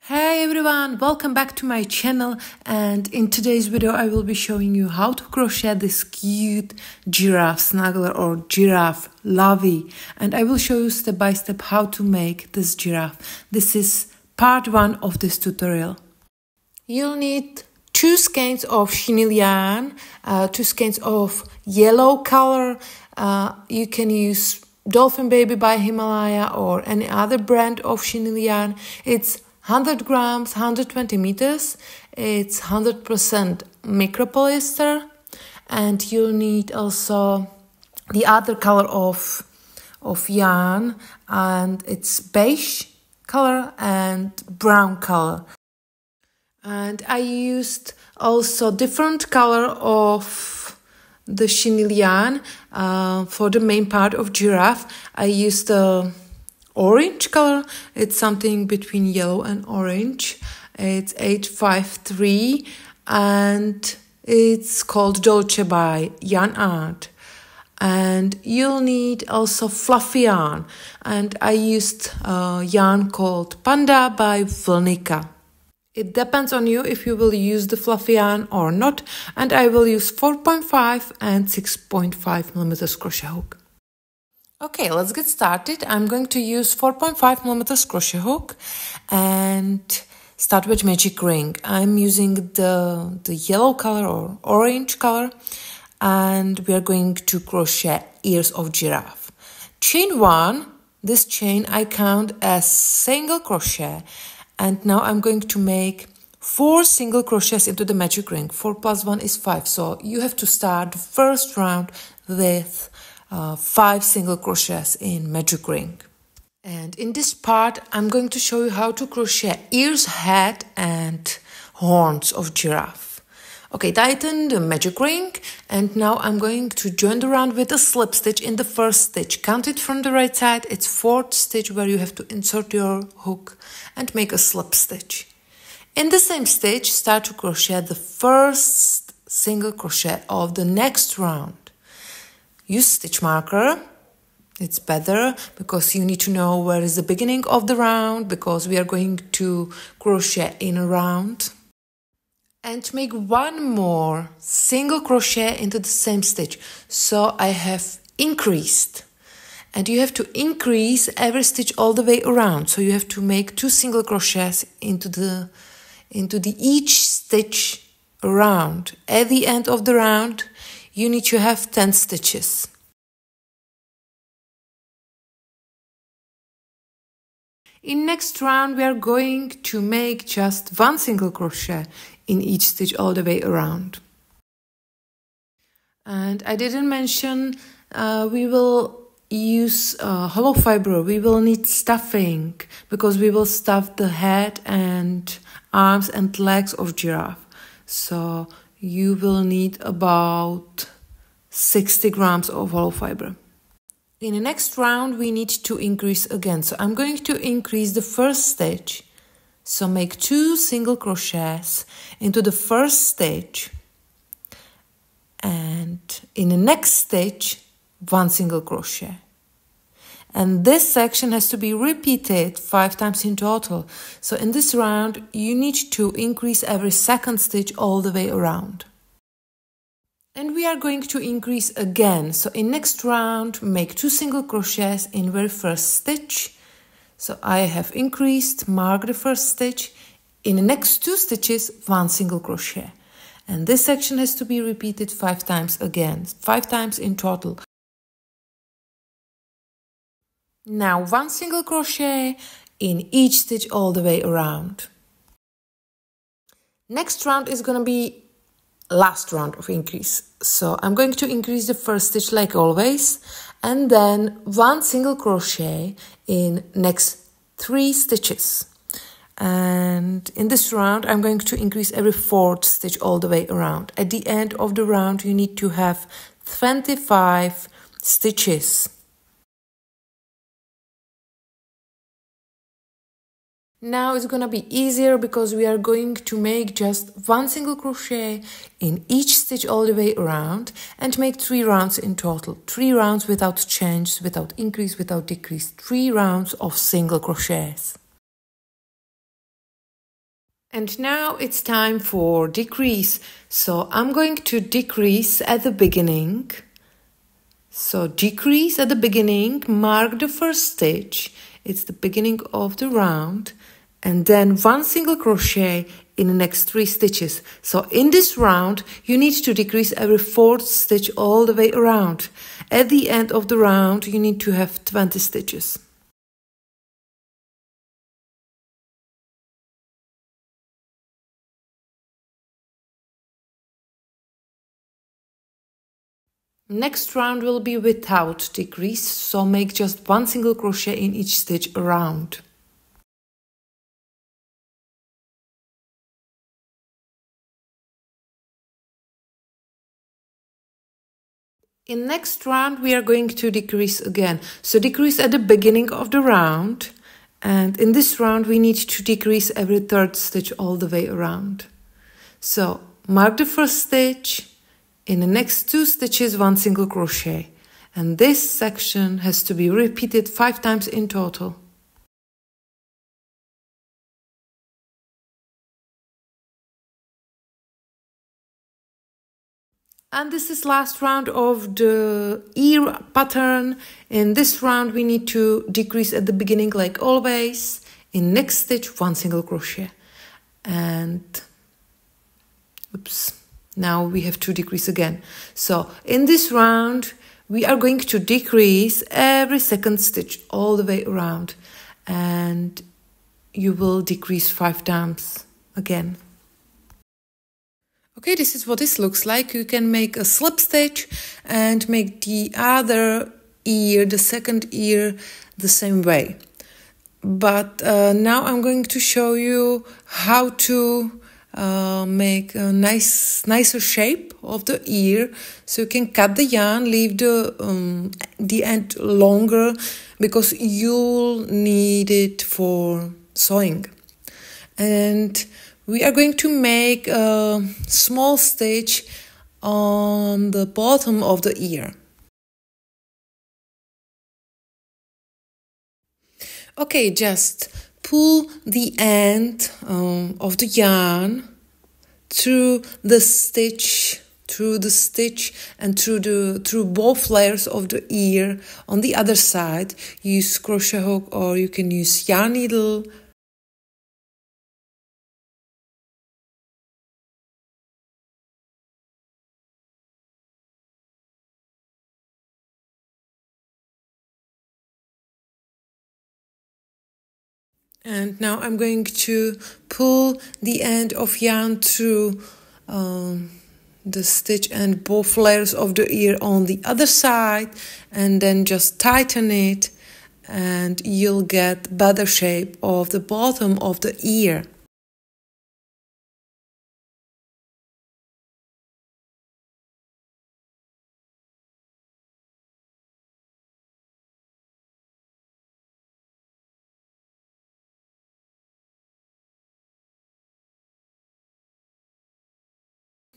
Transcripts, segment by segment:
Hey everyone, welcome back to my channel, and in today's video I will be showing you how to crochet this cute giraffe snuggler or giraffe lovey, and I will show you step by step how to make this giraffe. This is part 1 of this tutorial. You'll need 2 skeins of chenille yarn, 2 skeins of yellow color. You can use Dolphin Baby by Himalaya or any other brand of chenille yarn. It's 100 grams, 120 meters. It's 100% micropolyester, and you'll need also the other color of yarn, and it's beige color and brown color. And I used also different color of the chenille yarn for the main part of giraffe. I used the orange color. It's something between yellow and orange. It's 853 and it's called Dolce by Yarn Art. And you'll need also fluffy yarn, and I used yarn called Panda by Vlnahep. It depends on you if you will use the fluffy yarn or not, and I will use 4.5 and 6.5 millimeters crochet hook. Okay, let's get started. I'm going to use 4.5 millimeters crochet hook and start with magic ring. I'm using the yellow color or orange color, and we are going to crochet ears of giraffe. Chain 1, this chain I count as single crochet, and now I'm going to make 4 single crochets into the magic ring. 4 plus 1 is 5, so you have to start the first round with 5 single crochets in magic ring. And in this part I'm going to show you how to crochet ears, head and horns of giraffe. Okay, tighten the magic ring, and now I'm going to join the round with a slip stitch in the first stitch. Count it from the right side. It's 4th stitch where you have to insert your hook and make a slip stitch. In the same stitch, start to crochet the first single crochet of the next round. Use stitch marker. It's better because you need to know where is the beginning of the round, because we are going to crochet in a round. And make 1 more single crochet into the same stitch. So I have increased, and you have to increase every stitch all the way around. So you have to make 2 single crochets into each stitch around. At the end of the round you need to have 10 stitches. In next round we are going to make just 1 single crochet in each stitch all the way around. And I didn't mention we will use hollow fiber. We will need stuffing because we will stuff the head and arms and legs of giraffe. So you will need about 60 grams of hollow fiber. In the next round we need to increase again. So I'm going to increase the first stitch. So make 2 single crochets into the first stitch, and in the next stitch 1 single crochet. And this section has to be repeated 5 times in total. So in this round you need to increase every second stitch all the way around. And we are going to increase again. So in next round make 2 single crochets in very first stitch. So I have increased, mark the first stitch. In the next 2 stitches 1 single crochet. And this section has to be repeated 5 times again, 5 times in total. Now 1 single crochet in each stitch all the way around. Next round is going to be last round of increase. So I'm going to increase the first stitch like always, and then 1 single crochet in next 3 stitches. And in this round I'm going to increase every 4th stitch all the way around. At the end of the round you need to have 25 stitches. Now it's gonna be easier because we are going to make just 1 single crochet in each stitch all the way around and make 3 rounds in total. 3 rounds without change, without increase, without decrease. 3 rounds of single crochets. And now it's time for decrease. So I'm going to decrease at the beginning. So decrease at the beginning, mark the first stitch. It's the beginning of the round. And then one single crochet in the next 3 stitches. So in this round, you need to decrease every 4th stitch all the way around. At the end of the round, you need to have 20 stitches. Next round will be without decrease, so make just 1 single crochet in each stitch around. In next round we are going to decrease again. So decrease at the beginning of the round, and in this round we need to decrease every 3rd stitch all the way around. So mark the first stitch. In the next 2 stitches, 1 single crochet, and this section has to be repeated 5 times in total. And this is last round of the ear pattern. In this round we need to decrease at the beginning like always. In next stitch, 1 single crochet, and oops. Now we have to decrease again. So in this round, we are going to decrease every 2nd stitch all the way around. And you will decrease 5 times again. Okay, this is what this looks like. You can make a slip stitch and make the other ear, the 2nd ear, the same way. But now I'm going to show you how to make a nicer shape of the ear. So you can cut the yarn, leave the end longer because you'll need it for sewing. And we are going to make a small stitch on the bottom of the ear. Okay, just pull the end of the yarn through the stitch and through both layers of the ear. On the other side, use crochet hook or you can use yarn needle. And now I'm going to pull the end of yarn through the stitch and both layers of the ear on the other side, and then just tighten it and you'll get better shape of the bottom of the ear.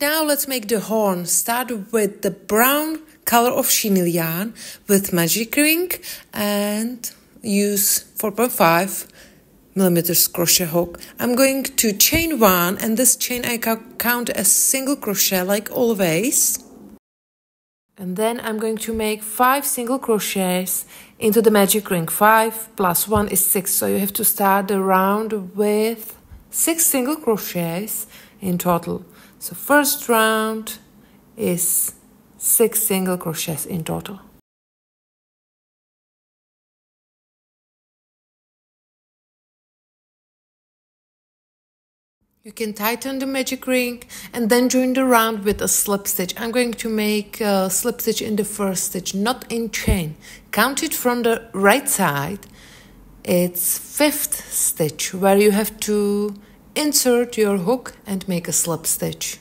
Now let's make the horn. Start with the brown color of chenille yarn with magic ring and use 4.5 millimeters crochet hook. I'm going to chain 1, and this chain I count as single crochet like always. And then I'm going to make 5 single crochets into the magic ring. 5 plus 1 is 6, so you have to start the round with 6 single crochets in total. So first round is 6 single crochets in total. You can tighten the magic ring and then join the round with a slip stitch. I'm going to make a slip stitch in the first stitch, not in chain. Count it from the right side. It's 5th stitch where you have to insert your hook and make a slip stitch.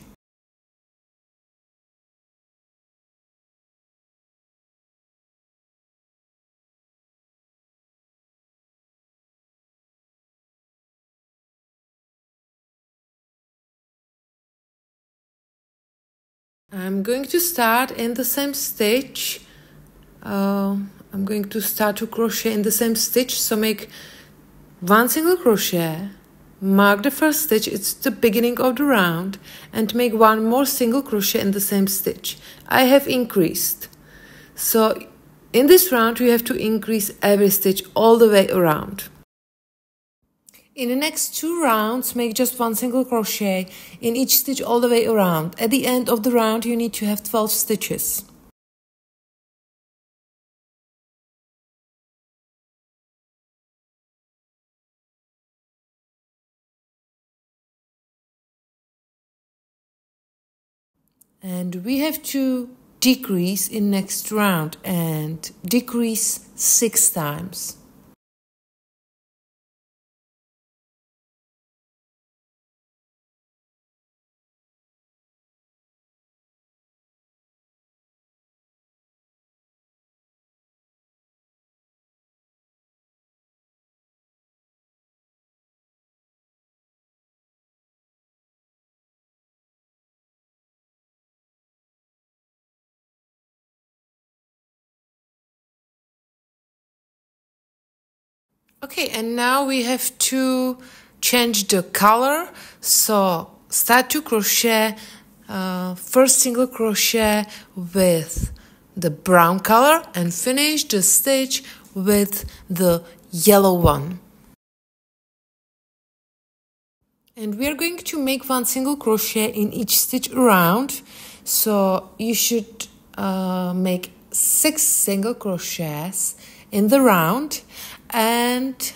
I'm going to start in the same stitch. I'm going to start to crochet in the same stitch, so make 1 single crochet mark the first stitch, it's the beginning of the round, and make one more single crochet in the same stitch. I have increased. So in this round you have to increase every stitch all the way around. In the next 2 rounds, make just one single crochet in each stitch all the way around. At the end of the round you need to have 12 stitches. And we have to decrease in next round and decrease 6 times. Okay, and now we have to change the color. So start to crochet first single crochet with the brown color and finish the stitch with the yellow one. And we are going to make one single crochet in each stitch around. So you should make 6 single crochets in the round, and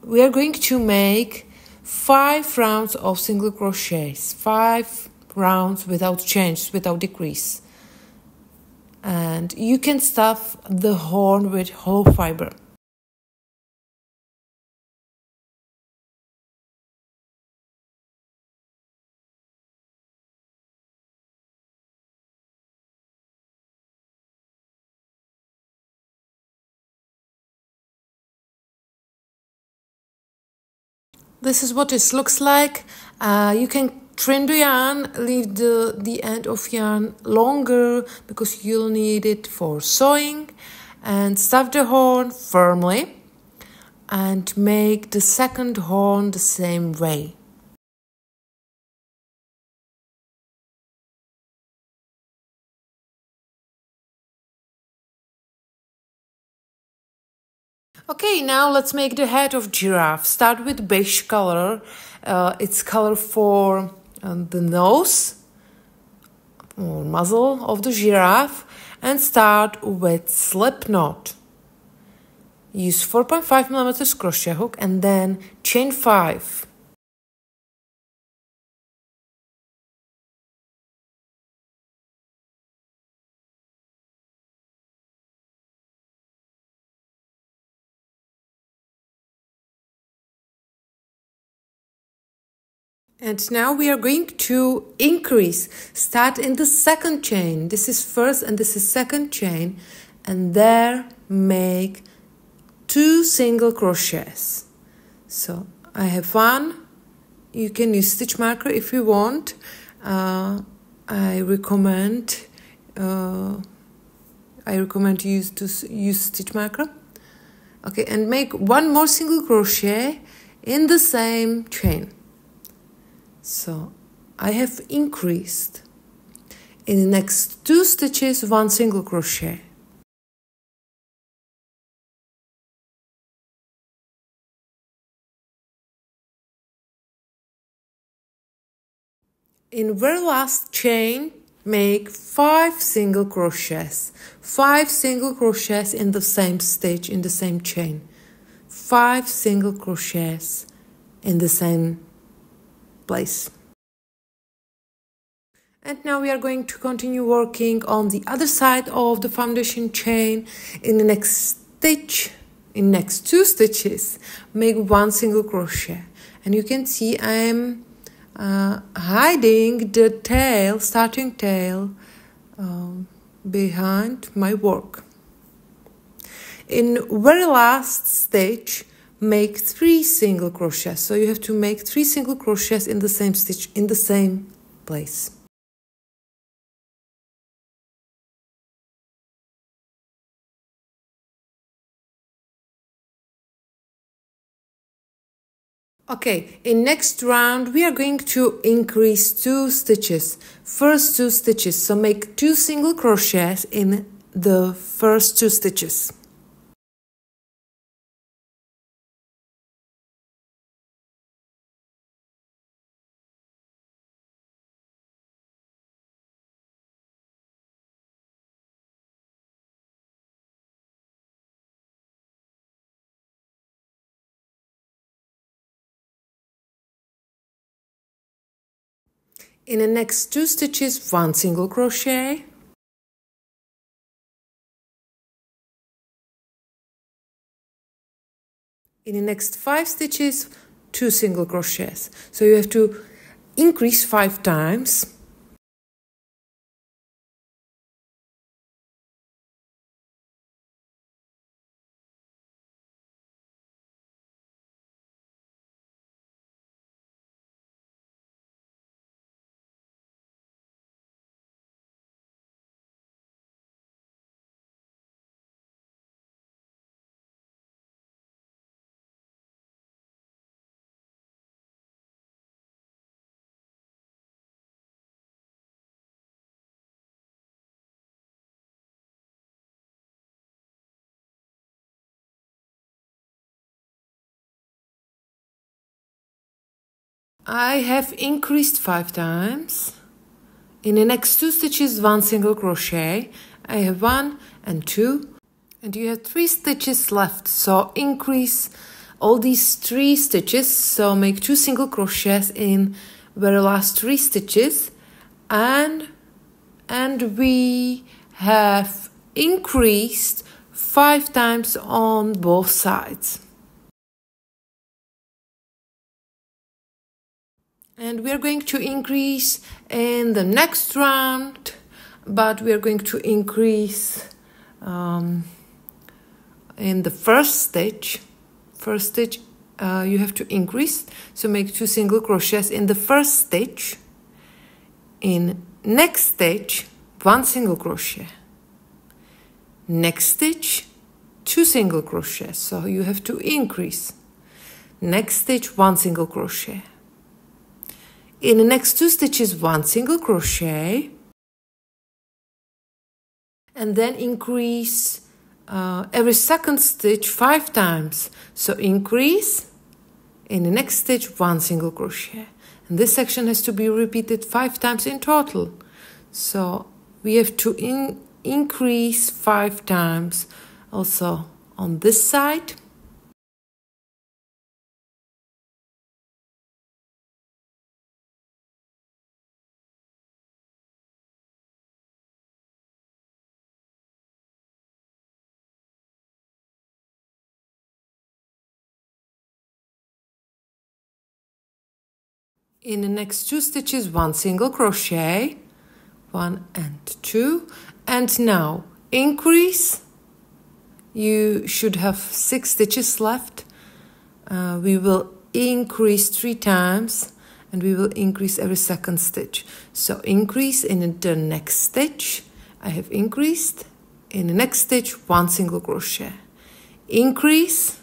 we are going to make 5 rounds of single crochets, 5 rounds without change, without decrease. And you can stuff the horn with hollow fiber. This is what it looks like. You can trim the yarn, leave the end of yarn longer because you'll need it for sewing, and stuff the horn firmly and make the second horn the same way. Okay, now let's make the head of giraffe. Start with beige color. It's color for the nose or muzzle of the giraffe, and start with slip knot. Use 4.5 mm crochet hook and then chain 5. And now we are going to increase. Start in the second chain. This is first and this is second chain, and there make 2 single crochets. So I have 1. You can use stitch marker if you want. I recommend you to use stitch marker. Okay, and make 1 more single crochet in the same chain. So I have increased. In the next 2 stitches, 1 single crochet. In very last chain, make 5 single crochets. 5 single crochets in the same stitch, in the same chain. 5 single crochets in the same place. And now we are going to continue working on the other side of the foundation chain. In the next stitch, in next 2 stitches, make 1 single crochet. And you can see I'm hiding the tail, starting tail, behind my work. In very last stitch, make 3 single crochets. So you have to make 3 single crochets in the same stitch, in the same place. Okay, in next round we are going to increase 2 stitches, first 2 stitches, so make 2 single crochets in the first 2 stitches. In the next 2 stitches, 1 single crochet. In the next 5 stitches, 2 single crochets. So you have to increase 5 times. I have increased 5 times. In the next 2 stitches, 1 single crochet. I have 1 and 2, and you have 3 stitches left. So increase all these 3 stitches. So make 2 single crochets in the last 3 stitches, and we have increased 5 times on both sides. And we are going to increase in the next round, but we are going to increase in the first stitch. You have to increase, so make 2 single crochets in the first stitch. In next stitch, 1 single crochet. Next stitch, 2 single crochets, so you have to increase. Next stitch, 1 single crochet. In the next 2 stitches, 1 single crochet, and then increase every second stitch 5 times. So increase, in the next stitch, 1 single crochet. And this section has to be repeated 5 times in total. So we have to increase 5 times also on this side. In the next 2 stitches, 1 single crochet, 1 and 2, and now increase. You should have 6 stitches left. We will increase 3 times, and we will increase every second stitch. So increase in the next stitch. I have increased. In the next stitch, 1 single crochet. Increase,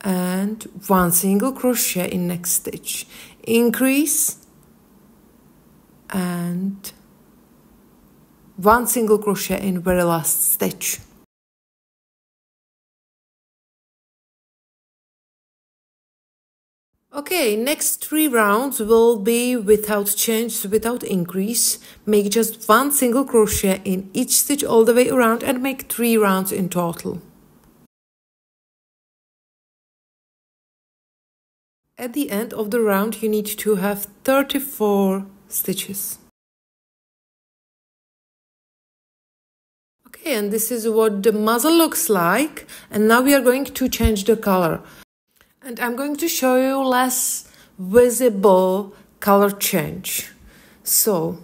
and 1 single crochet in next stitch. Increase, and 1 single crochet in very last stitch. Okay, next 3 rounds will be without change, without increase. Make just 1 single crochet in each stitch all the way around and make 3 rounds in total. At the end of the round, you need to have 34 stitches. Okay, and this is what the muzzle looks like. And now we are going to change the color. And I'm going to show you less visible color change. So,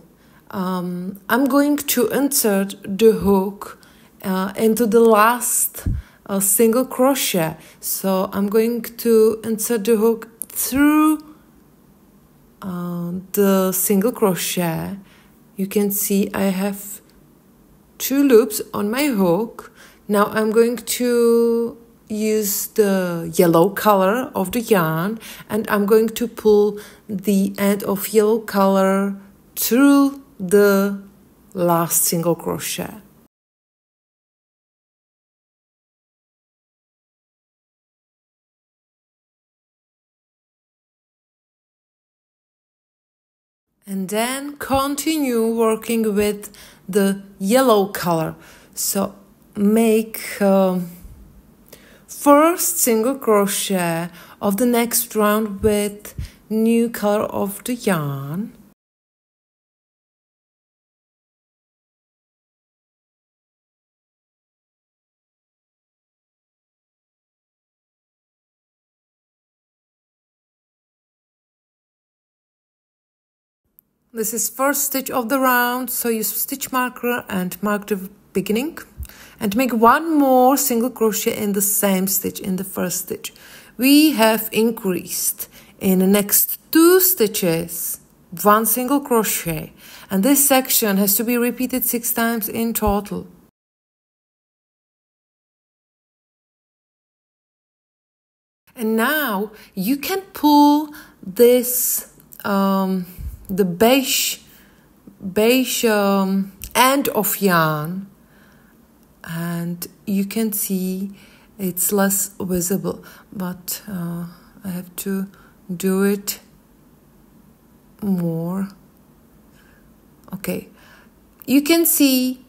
I'm going to insert the hook into the last single crochet. So I'm going to insert the hook through the single crochet. You can see I have 2 loops on my hook. Now I'm going to use the yellow color of the yarn, and I'm going to pull the end of yellow color through the last single crochet. And then continue working with the yellow color. So make first single crochet of the next round with new color of the yarn. This is first stitch of the round, so use stitch marker and mark the beginning. And make one more single crochet in the same stitch, in the first stitch. We have increased in the next 2 stitches 1 single crochet, and this section has to be repeated 6 times in total. And now you can pull this the beige end of yarn, and you can see it's less visible, but I have to do it more. Okay, you can see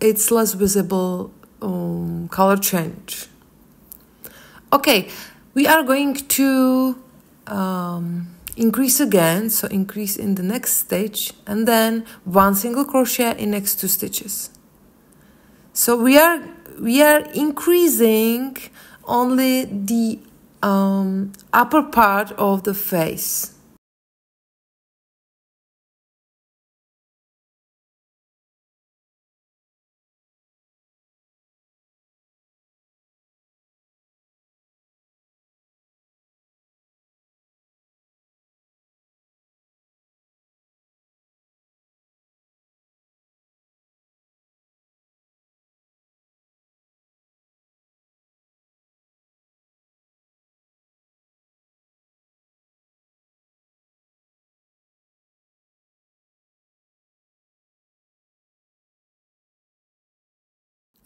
it's less visible color change. Okay, we are going to increase again, so increase in the next stitch and then 1 single crochet in next 2 stitches. So we are increasing only the upper part of the face.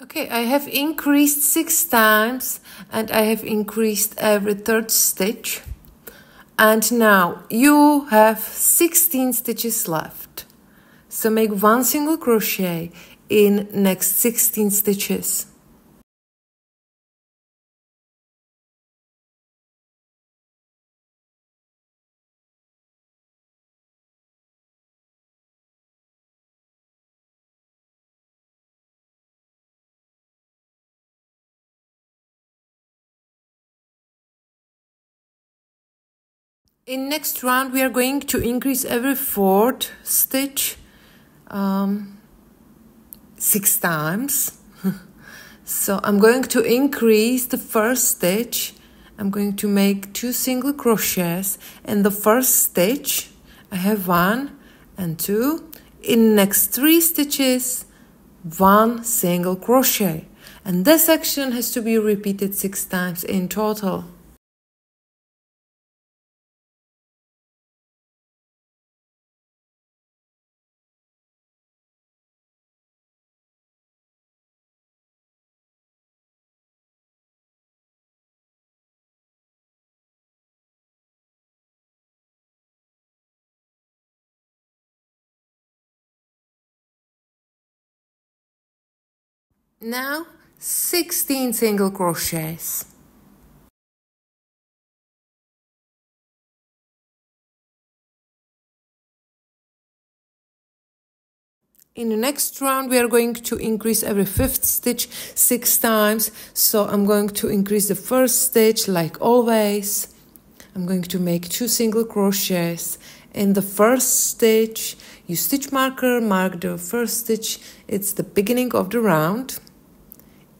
Okay, I have increased 6 times and I have increased every 3rd stitch. And now you have 16 stitches left. So make 1 single crochet in next 16 stitches. In next round we are going to increase every 4th stitch 6 times. So I'm going to increase the first stitch. I'm going to make 2 single crochets in the first stitch. I have 1 and 2. In next 3 stitches 1 single crochet, and this section has to be repeated 6 times in total. Now 16 single crochets. In the next round we are going to increase every 5th stitch 6 times. So I'm going to increase the first stitch like always. I'm going to make 2 single crochets in the first stitch. Use stitch marker, mark the first stitch, it's the beginning of the round.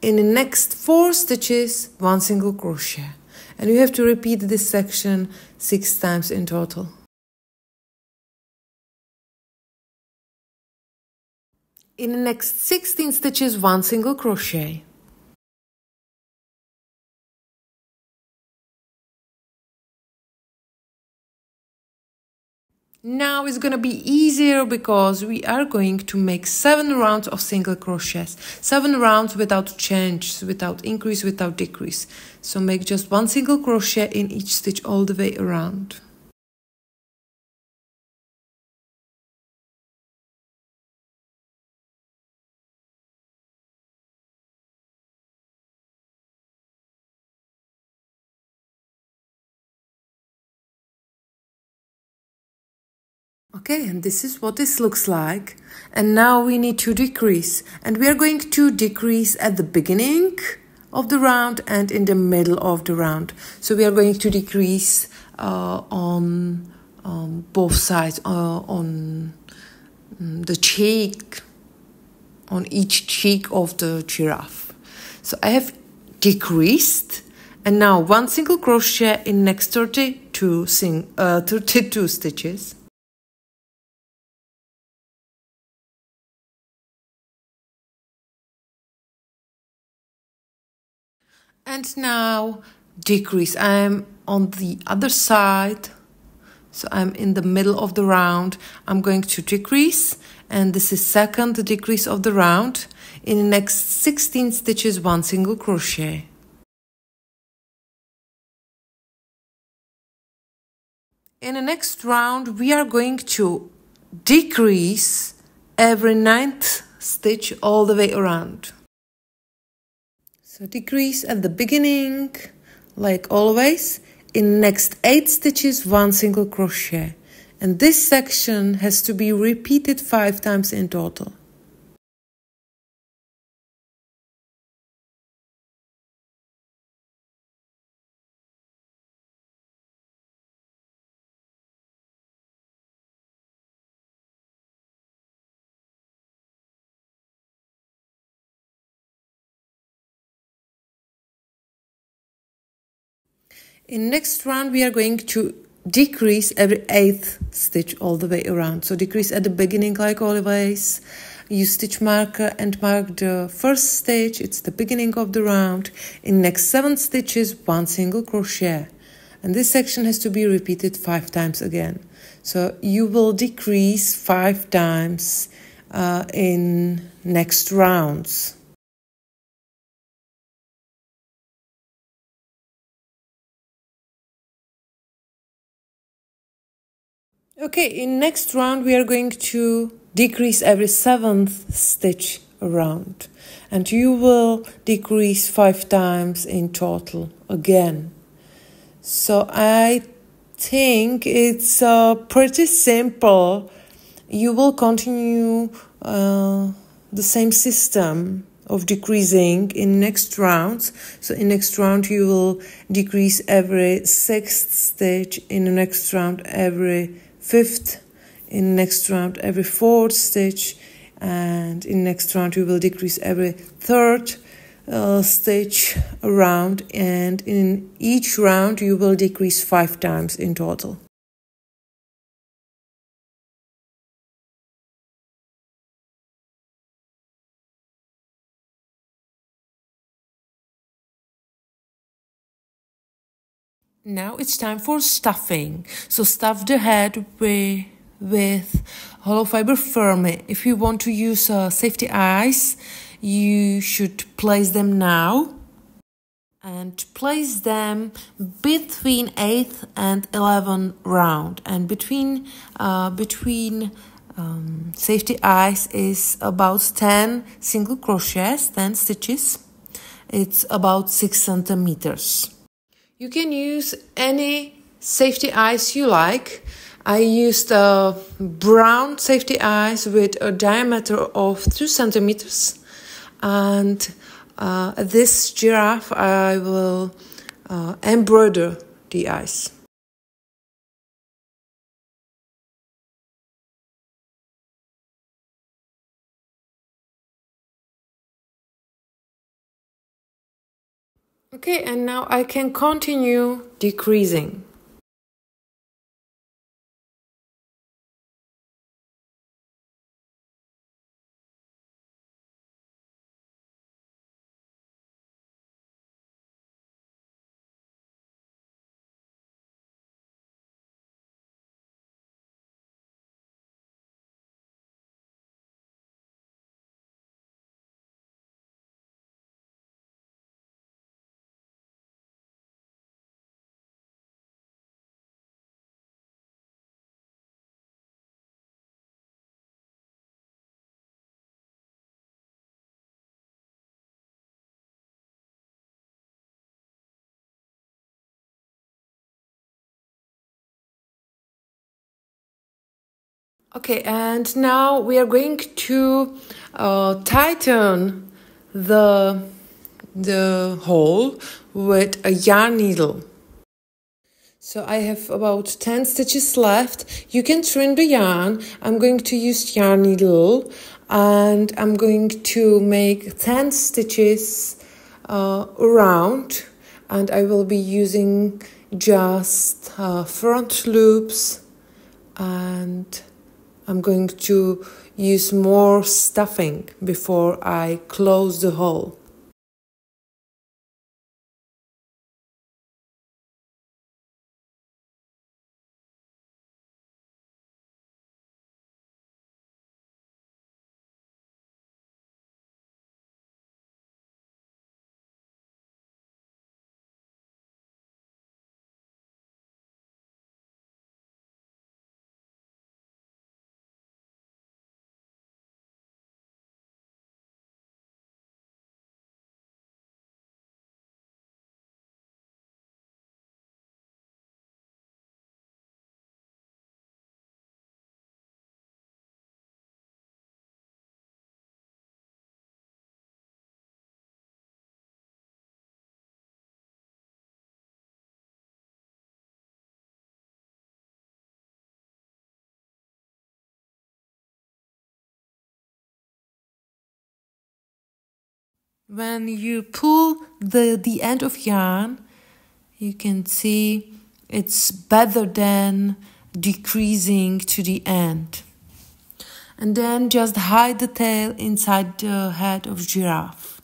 In the next 4 stitches 1 single crochet, and you have to repeat this section 6 times in total. In the next 16 stitches 1 single crochet. Now it's gonna be easier because we are going to make 7 rounds of single crochets. 7 rounds without change, without increase, without decrease. So make just 1 single crochet in each stitch all the way around. Okay, and this is what this looks like. And now we need to decrease. And we are going to decrease at the beginning of the round and in the middle of the round. So we are going to decrease on both sides, on the cheek, on each cheek of the giraffe. So I have decreased, and now 1 single crochet in next 32 stitches. And now decrease. I'm on the other side, so I'm in the middle of the round. I'm going to decrease, and this is second decrease of the round. In the next 16 stitches, 1 single crochet. In the next round, we are going to decrease every 9th stitch all the way around. So decrease at the beginning, like always. In next 8 stitches, 1 single crochet. And this section has to be repeated 5 times in total. In next round, we are going to decrease every 8th stitch all the way around. So decrease at the beginning like always. Use stitch marker and mark the first stitch. It's the beginning of the round. In next 7 stitches, 1 single crochet. And this section has to be repeated 5 times again. So you will decrease 5 times in next rounds. Okay, in next round we are going to decrease every 7th stitch around, and you will decrease 5 times in total again. So I think it's pretty simple. You will continue the same system of decreasing in next rounds. So in next round you will decrease every 6th stitch, in the next round every 5th, in next round every 4th stitch, and in next round you will decrease every 3rd stitch around, and in each round you will decrease 5 times in total. Now it's time for stuffing. So stuff the head with hollow fiber firmly. If you want to use safety eyes, you should place them now. And place them between 8th and 11th round. And between safety eyes is about 10 single crochets, 10 stitches. It's about 6 centimeters. You can use any safety eyes you like. I used brown safety eyes with a diameter of 2 centimeters. And this giraffe, I will embroider the eyes. Okay, and now I can continue decreasing. Okay, and now we are going to tighten the hole with a yarn needle. So I have about 10 stitches left. You can trim the yarn. I'm going to use yarn needle and I'm going to make 10 stitches around, and I will be using just front loops, and I'm going to use more stuffing before I close the hole. When you pull the end of yarn, you can see it's better than decreasing to the end. And then just hide the tail inside the head of giraffe.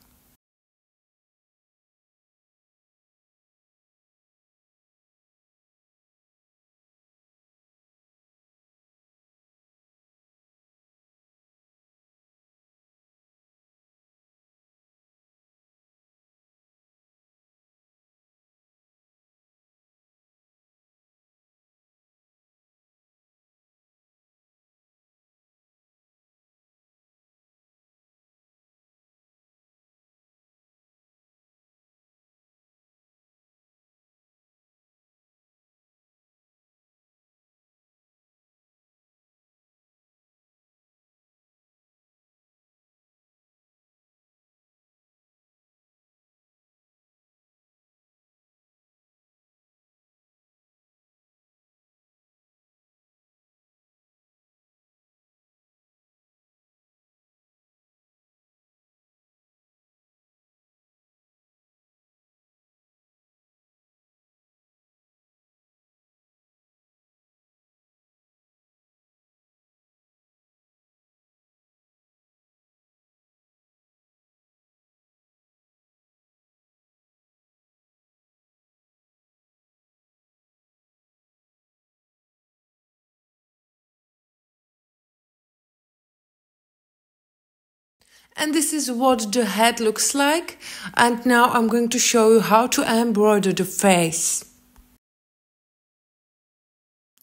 And this is what the head looks like. And now I'm going to show you how to embroider the face.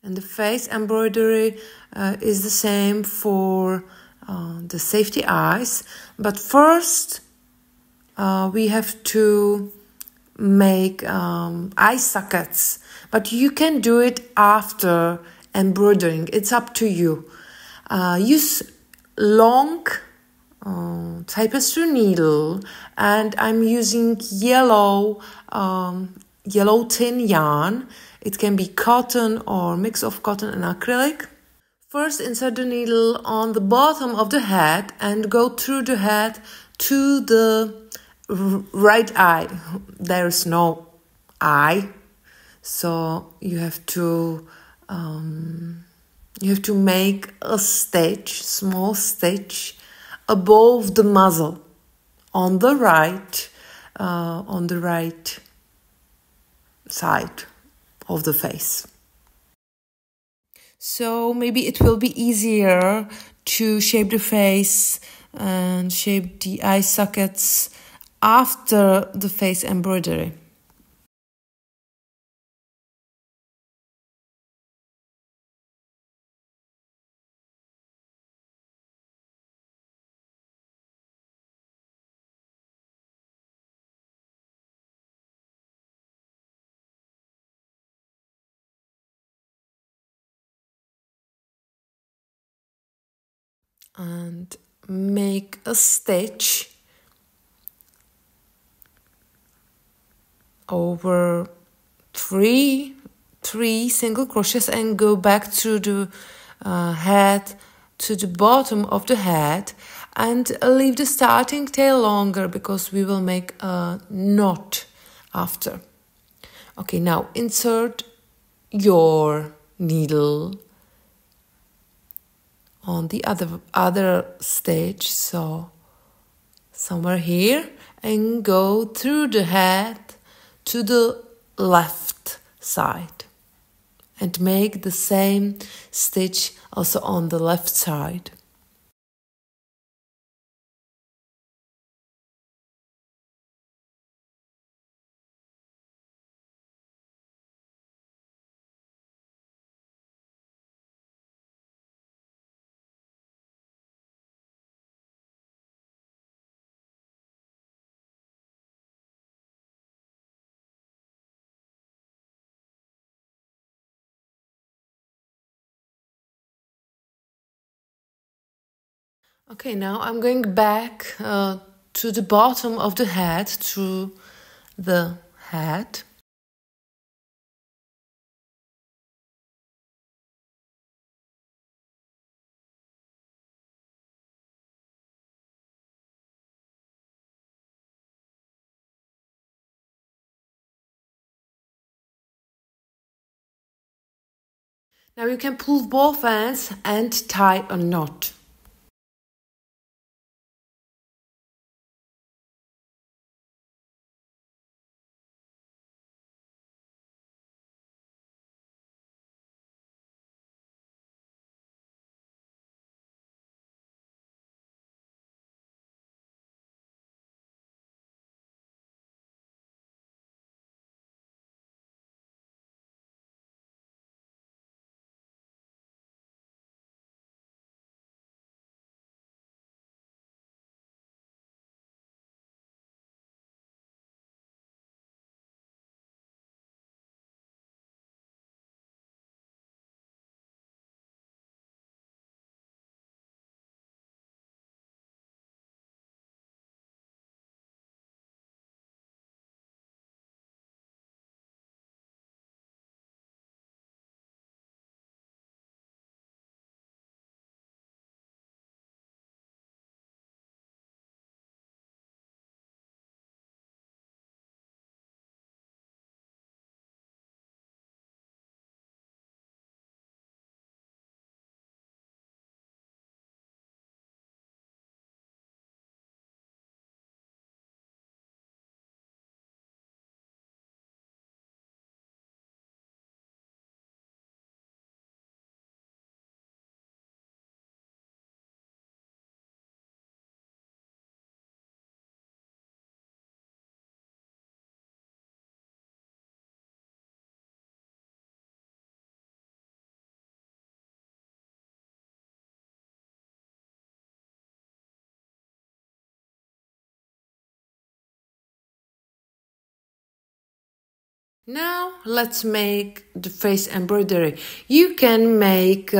And the face embroidery is the same for the safety eyes. But first, we have to make eye sockets. But you can do it after embroidering. It's up to you. Use long tapestry needle, and I'm using yellow thin yarn. It can be cotton or mix of cotton and acrylic. First, insert the needle on the bottom of the head and go through the head to the right eye. There is no eye, so you have to make a stitch, small stitch, above the muzzle on the right side of the face. So maybe it will be easier to shape the face and shape the eye sockets after the face embroidery. and make a stitch over three single crochets and go back through the head to the bottom of the head and leave the starting tail longer because we will make a knot after. Okay, now insert your needle on the other stitch, so somewhere here, and go through the head to the left side and make the same stitch also on the left side. Okay, now I'm going back to the bottom of the head, through the head. Now you can pull both ends and tie a knot. Now let's make the face embroidery. You can make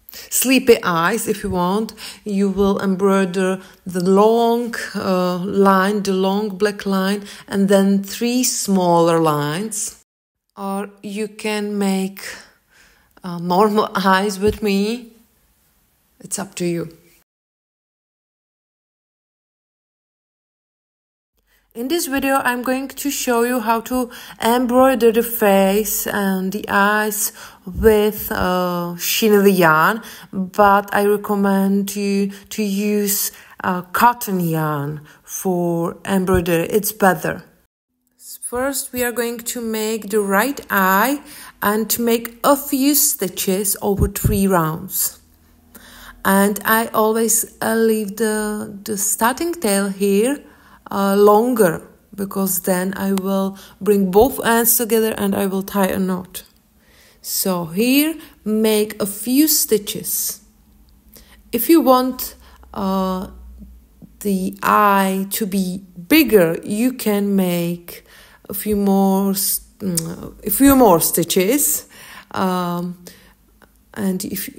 sleepy eyes if you want. You will embroider the long line, the long black line, and then 3 smaller lines. Or you can make normal eyes with me. It's up to you. In this video, I'm going to show you how to embroider the face and the eyes with chenille yarn, but I recommend you to use cotton yarn for embroidery. It's better. First, we are going to make the right eye and to make a few stitches over 3 rounds. And I always leave the starting tail here longer, because then I will bring both ends together and I will tie a knot. So here, make a few stitches. If you want the eye to be bigger, you can make a few more stitches. And if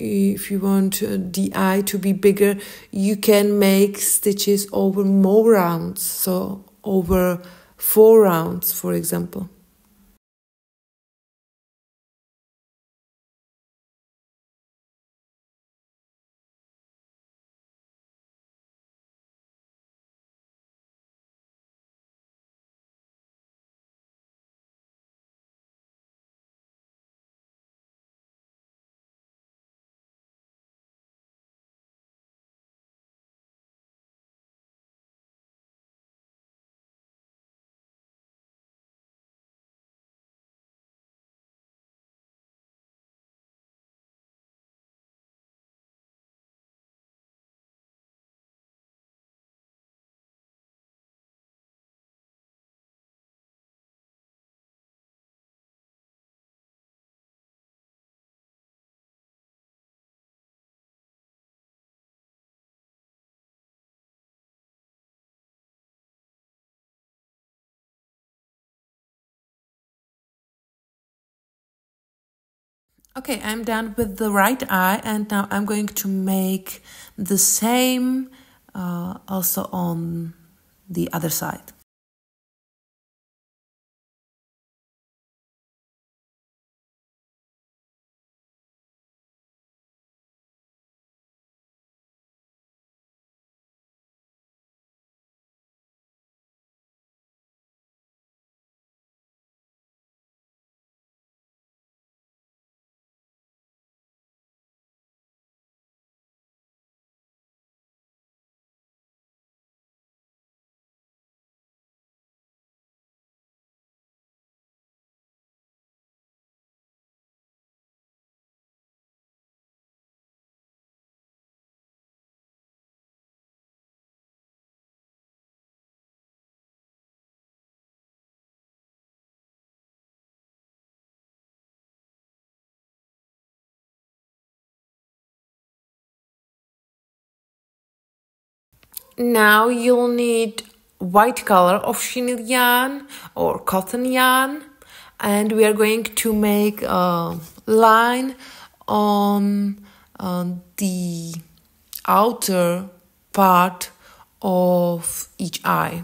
you want the eye to be bigger, you can make stitches over more rounds, so over 4 rounds, for example. Okay, I'm done with the right eye, and now I'm going to make the same also on the other side. Now you'll need white color of chenille yarn or cotton yarn, and we are going to make a line on the outer part of each eye.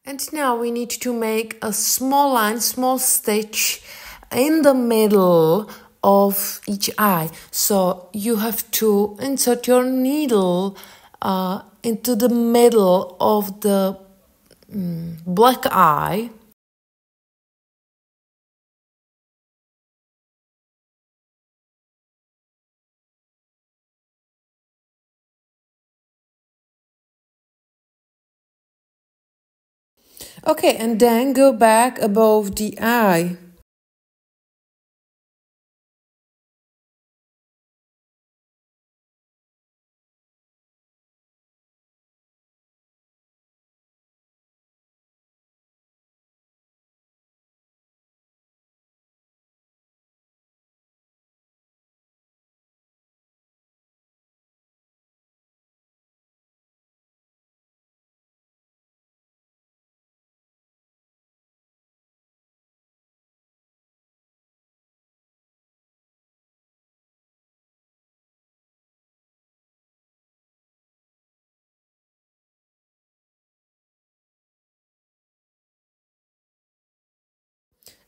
And now we need to make a small line, small stitch in the middle of each eye. So you have to insert your needle into the middle of the black eye. Okay, and then go back above the eye.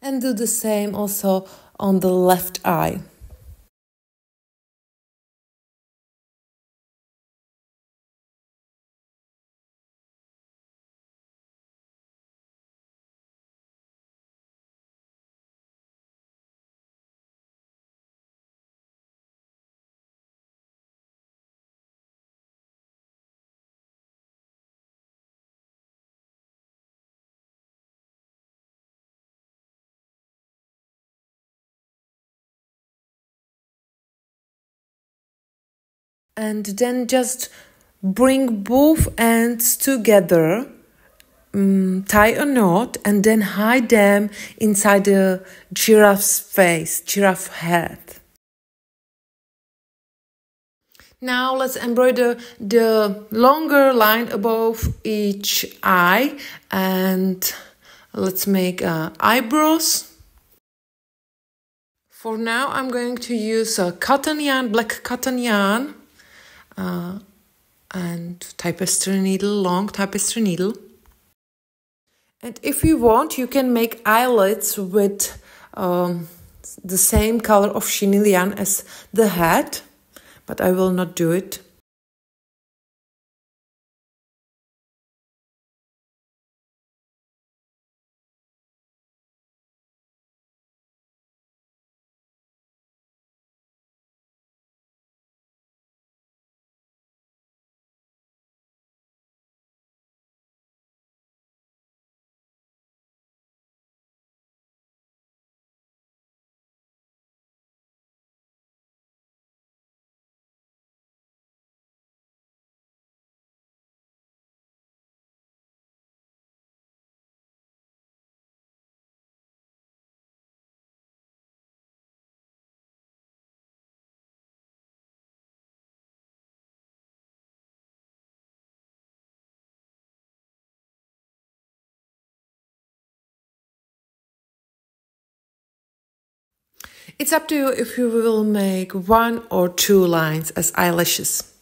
And do the same also on the left eye. And then just bring both ends together, tie a knot, and then hide them inside the giraffe's face, giraffe head. Now let's embroider the longer line above each eye, and let's make eyebrows. For now I'm going to use a cotton yarn, black cotton yarn, and tapestry needle, long tapestry needle. And if you want, you can make eyelets with the same color of chenille yarn as the head, but I will not do it. It's up to you if you will make 1 or 2 lines as eyelashes.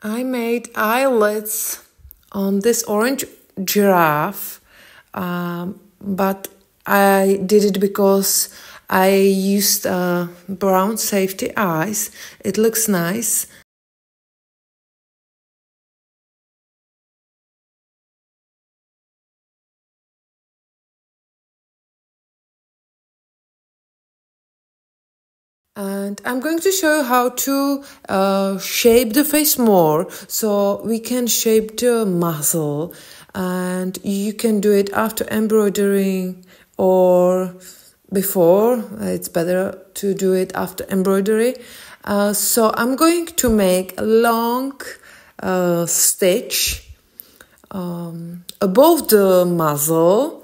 I made eyelets on this orange giraffe, but I did it because I used brown safety eyes. It looks nice. And I'm going to show you how to shape the face more. So we can shape the muzzle, and you can do it after embroidering or before. It's better to do it after embroidery. So I'm going to make a long stitch above the muzzle,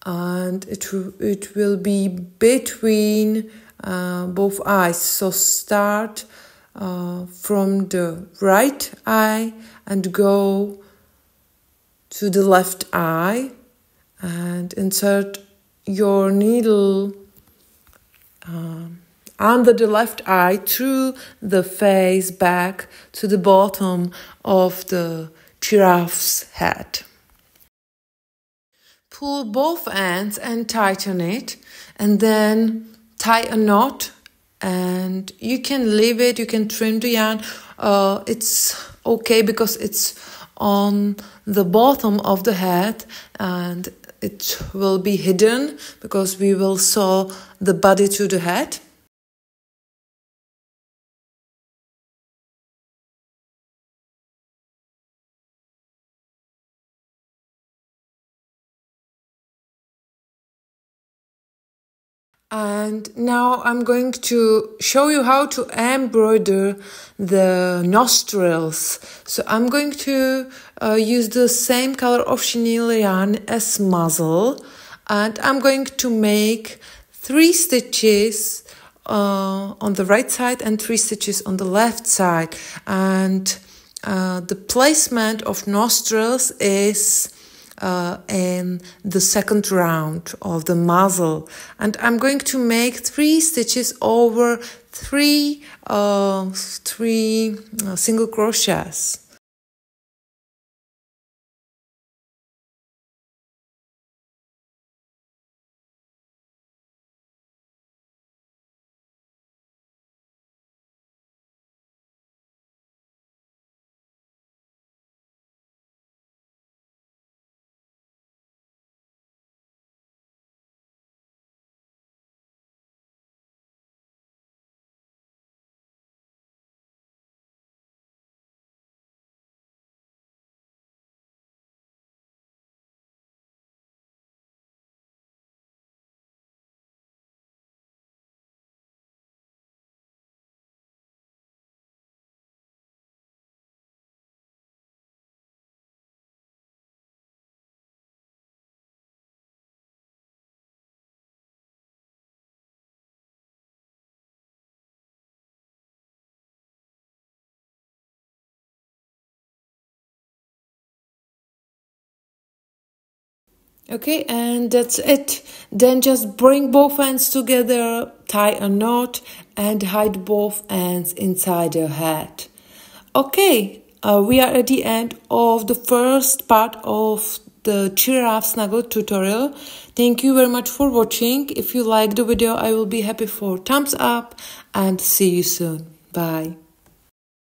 and it will be between both eyes. So start from the right eye and go to the left eye, and insert your needle under the left eye through the face back to the bottom of the giraffe's head. Pull both ends and tighten it, and then tie a knot, and you can leave it, you can trim the yarn. It's okay because it's on the bottom of the head, and it will be hidden because we will sew the body to the head. And now I'm going to show you how to embroider the nostrils. So I'm going to use the same color of chenille yarn as muzzle, and I'm going to make 3 stitches on the right side and 3 stitches on the left side. And the placement of nostrils is in the second round of the muzzle, and I'm going to make 3 stitches over 3 single crochets. Okay, and that's it. Then just bring both ends together, tie a knot, and hide both ends inside your head. Okay, we are at the end of the first part of the giraffe snuggle tutorial. Thank you very much for watching. If you liked the video, I will be happy for thumbs up, and see you soon. Bye.